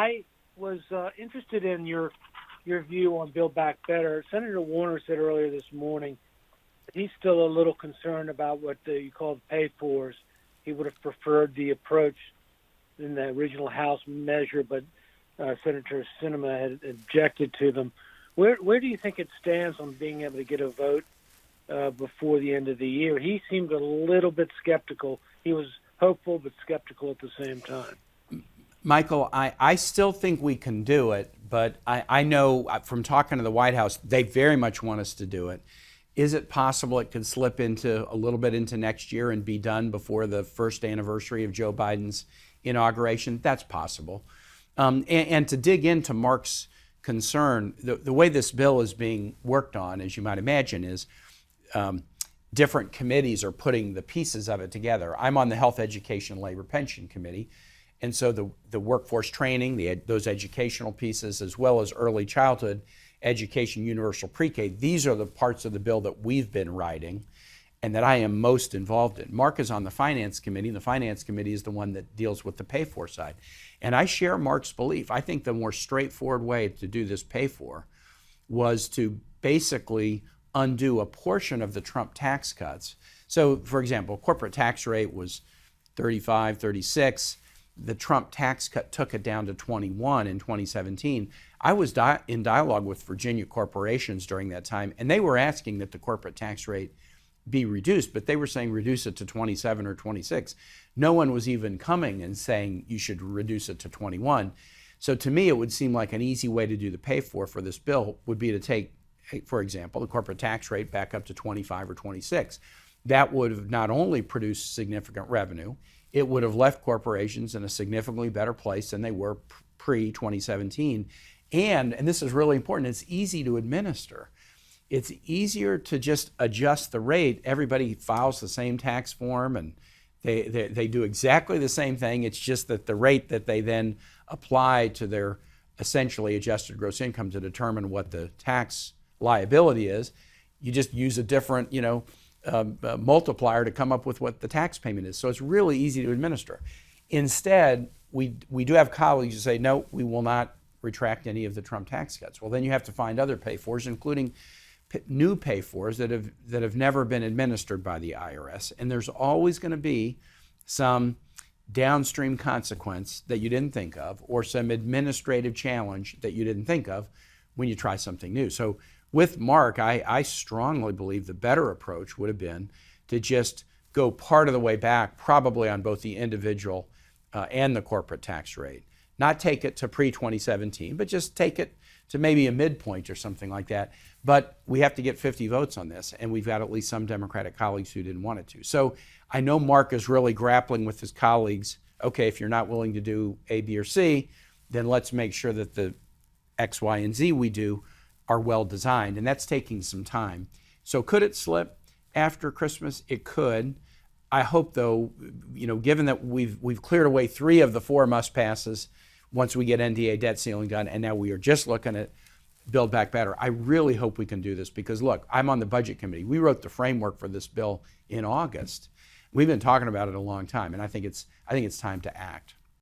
I was interested in your view on Build Back Better. Senator Warner said earlier this morning that he's still a little concerned about what you call the pay-fors. He would have preferred the approach in the original House measure, but Senator Sinema had objected to them. Where do you think it stands on being able to get a vote before the end of the year? He seemed a little bit skeptical. He was hopeful but skeptical at the same time. Michael, I still think we can do it, but I know from talking to the White House, they very much want us to do it. Is it possible it could slip into a little bit into next year and be done before the first anniversary of Joe Biden's inauguration? That's possible. And to dig into Mark's concern, the way this bill is being worked on, as you might imagine, is different committees are putting the pieces of it together. I'm on the Health, Education, Labor, Pension Committee, and so the workforce training, those educational pieces, as well as early childhood education, universal pre-K, these are the parts of the bill that we've been writing and that I am most involved in. Mark is on the Finance Committee, and the Finance Committee is the one that deals with the pay-for side. And I share Mark's belief. I think the more straightforward way to do this pay-for was to basically undo a portion of the Trump tax cuts. So, for example, corporate tax rate was 35, 36. The Trump tax cut took it down to 21 in 2017. I was in dialogue with Virginia corporations during that time, and they were asking that the corporate tax rate be reduced, but they were saying reduce it to 27 or 26. No one was even coming and saying you should reduce it to 21. So to me, it would seem like an easy way to do the pay for this bill would be to take, for example, the corporate tax rate back up to 25 or 26. That would have not only produced significant revenue, it would have left corporations in a significantly better place than they were pre-2017. And this is really important, it's easy to administer. It's easier to just adjust the rate. Everybody files the same tax form and they do exactly the same thing. It's just that the rate that they then apply to their essentially adjusted gross income to determine what the tax liability is, you just use a different, multiplier to come up with what the tax payment is. So it's really easy to administer. Instead, we do have colleagues who say, no, we will not retract any of the Trump tax cuts. Well, then you have to find other pay-fors, including new pay-fors that have never been administered by the IRS. And there's always going to be some downstream consequence that you didn't think of or some administrative challenge that you didn't think of when you try something new. So with Mark, I strongly believe the better approach would have been to just go part of the way back, probably on both the individual and the corporate tax rate. Not take it to pre-2017, but just take it to maybe a midpoint or something like that. But we have to get 50 votes on this, and we've got at least some Democratic colleagues who didn't want it to. So I know Mark is really grappling with his colleagues. Okay, if you're not willing to do A, B, or C, then let's make sure that the X, Y, and Z we do are well designed, and that's taking some time. So could it slip after Christmas? It could. I hope, though, given that we've cleared away 3 of the 4 must-passes once we get NDA debt ceiling done, and now we are just looking at Build Back Better. I really hope we can do this because, look, I'm on the Budget Committee. We wrote the framework for this bill in August. We've been talking about it a long time, and I think it's time to act.